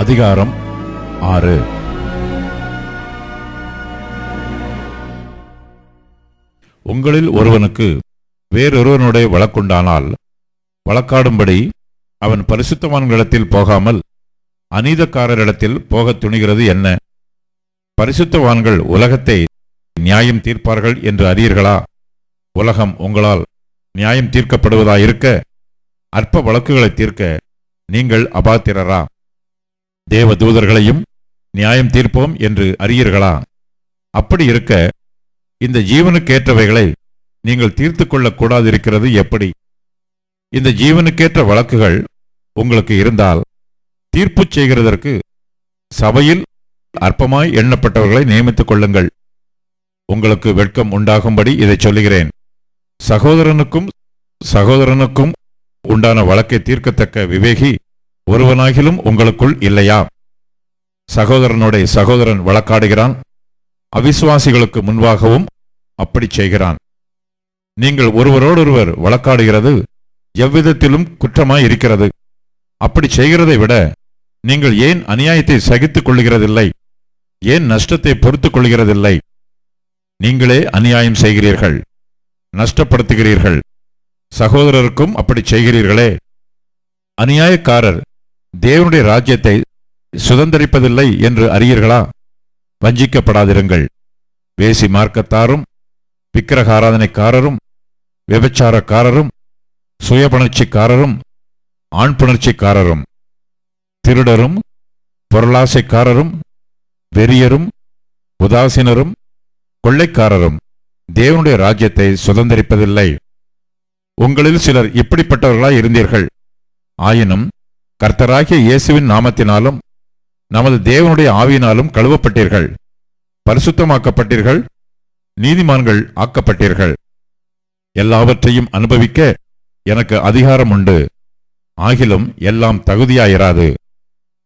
அதிகாரம் 6. உங்களில் ஒருவனுக்கு வேறொருவனுடைய வழக்குண்டானால் வழக்காடும்படி அவன் பரிசுத்தவான்களிடத்தில் போகாமல் அநீதக்காரரிடத்தில் போகத் துணிகிறது என்ன? பரிசுத்தவான்கள் உலகத்தை நியாயம் தீர்ப்பார்கள் என்று அறியீர்களா? உலகம் உங்களால் நியாயம் தீர்க்கப்படுவதாயிருக்க அற்ப வழக்குகளை தீர்க்க நீங்கள் அபாத்திரரா? தேவ தூதர்களையும் நியாயம் தீர்ப்போம் என்று அறியீர்களா? அப்படி இருக்க இந்த ஜீவனுக்கேற்றவைகளை நீங்கள் தீர்த்து கொள்ளக்கூடாதிருக்கிறது எப்படி? இந்த ஜீவனுக்கேற்ற வழக்குகள் உங்களுக்கு இருந்தால் தீர்ப்பு செய்கிறதற்கு சபையில் அற்பமாய் எண்ணப்பட்டவர்களை நியமித்துக் கொள்ளுங்கள். உங்களுக்கு வெட்கம் உண்டாகும்படி இதை சொல்லுகிறேன். சகோதரனுக்கும் உண்டான வழக்கை தீர்க்கத்தக்க விவேகி ஒருவனாகிலும் உங்களுக்குள் இல்லையா? சகோதரனுடைய சகோதரன் வழக்காடுகிறான், அவிசுவாசிகளுக்கு முன்பாகவும் அப்படி செய்கிறான். நீங்கள் ஒருவரோடொருவர் வழக்காடுகிறது எவ்விதத்திலும் குற்றமாய் இருக்கிறது. அப்படி செய்கிறதை விட நீங்கள் ஏன் அநியாயத்தை சகித்துக் கொள்ளுகிறதில்லை? ஏன் நஷ்டத்தை பொறுத்துக் கொள்கிறதில்லை? நீங்களே அநியாயம் செய்கிறீர்கள், நஷ்டப்படுத்துகிறீர்கள், சகோதரருக்கும் அப்படி செய்கிறீர்களே. அநியாயக்காரர் தேவனுடைய ராஜ்யத்தை சுதந்தரிப்பதில்லை என்று அறியீர்களா? வஞ்சிக்கப்படாதிருங்கள். வேசி மார்க்கத்தாரும் விக்கிரகாராதனைக்காரரும் விபச்சாரக்காரரும் சுயபுணர்ச்சிக்காரரும் ஆண் புணர்ச்சிக்காரரும் திருடரும் பொருளாசைக்காரரும் வெறியரும் உதாசீனரும் கொள்ளைக்காரரும் தேவனுடைய ராஜ்யத்தை சுதந்தரிப்பதில்லை. உங்களில் சிலர் இப்படிப்பட்டவர்களாய் இருந்தீர்கள். ஆயினும் கர்த்தராகிய இயேசுவின் நாமத்தினாலும் நமது தேவனுடைய ஆவியினாலும் கழுவப்பட்டீர்கள், பரிசுத்தமாக்கப்பட்டீர்கள், நீதிமான்கள் ஆக்கப்பட்டீர்கள். எல்லாவற்றையும் அனுபவிக்க எனக்கு அதிகாரம் உண்டு, ஆகிலும் எல்லாம் தகுதியாயிராது.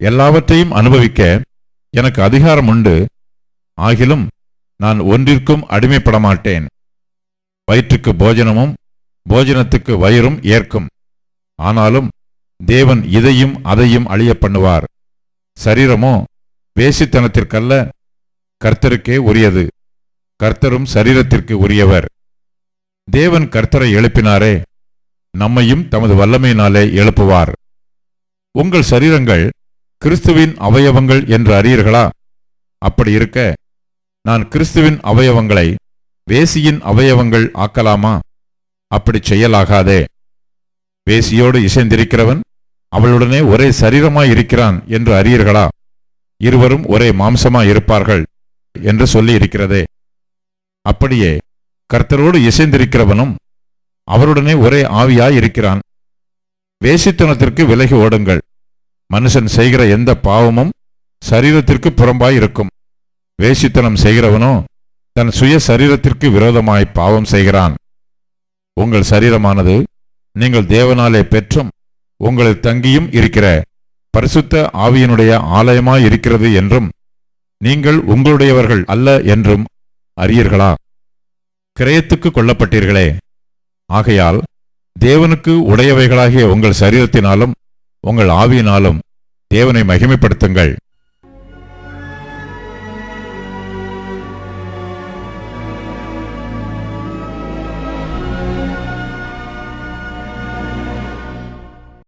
எல்லாவற்றையும் அனுபவிக்க எனக்கு அதிகாரம் உண்டு, ஆகிலும் நான் ஒன்றிற்கும் அடிமைப்பட மாட்டேன். வயிற்றுக்கு போஜனமும் போஜனத்துக்கு வயிறும் ஏற்கும். ஆனாலும் தேவன் இதையும் அதையும் அழிய பண்ணுவார். சரீரமோ வேசித்தனத்திற்கல்ல, கர்த்தருக்கே உரியது. கர்த்தரும் சரீரத்திற்கு உரியவர். தேவன் கர்த்தரை எழுப்பினாரே, நம்மையும் தமது வல்லமையினாலே எழுப்புவார். உங்கள் சரீரங்கள் கிறிஸ்துவின் அவயவங்கள் என்று அறியீர்களா? அப்படி இருக்க நான் கிறிஸ்துவின் அவயவங்களை வேசியின் அவயவங்கள் ஆக்கலாமா? அப்படி செய்யலாகாதே. வேசியோடு இசைந்திருக்கிறவன் அவளுடனே ஒரே சரீரமாயிருக்கிறான் என்று அறியீர்களா? இருவரும் ஒரே மாம்சமாயிருப்பார்கள் என்று சொல்லி இருக்கிறதே. அப்படியே கர்த்தரோடு இசைந்திருக்கிறவனும் அவருடனே ஒரே ஆவியாயிருக்கிறான். வேசித்தனத்திற்கு விலகி ஓடுங்கள். மனுஷன் செய்கிற எந்த பாவமும் சரீரத்திற்கு புறம்பாயிருக்கும். வேசித்தனம் செய்கிறவனோ தன் சுய சரீரத்திற்கு விரோதமாய் பாவம் செய்கிறான். உங்கள் சரீரமானது நீங்கள் தேவனாலே பெற்றும் உங்களில் தங்கியும் இருக்கிற பரிசுத்த ஆவியினுடைய ஆலயமாயிருக்கிறது என்றும் நீங்கள் உங்களுடையவர்கள் அல்ல என்றும் அறியீர்களா? கிரயத்துக்கு கொல்லப்பட்டீர்களே. ஆகையால் தேவனுக்கு உடையவைகளாகிய உங்கள் சரீரத்தினாலும் உங்கள் ஆவியினாலும் தேவனை மகிமைப்படுத்துங்கள்.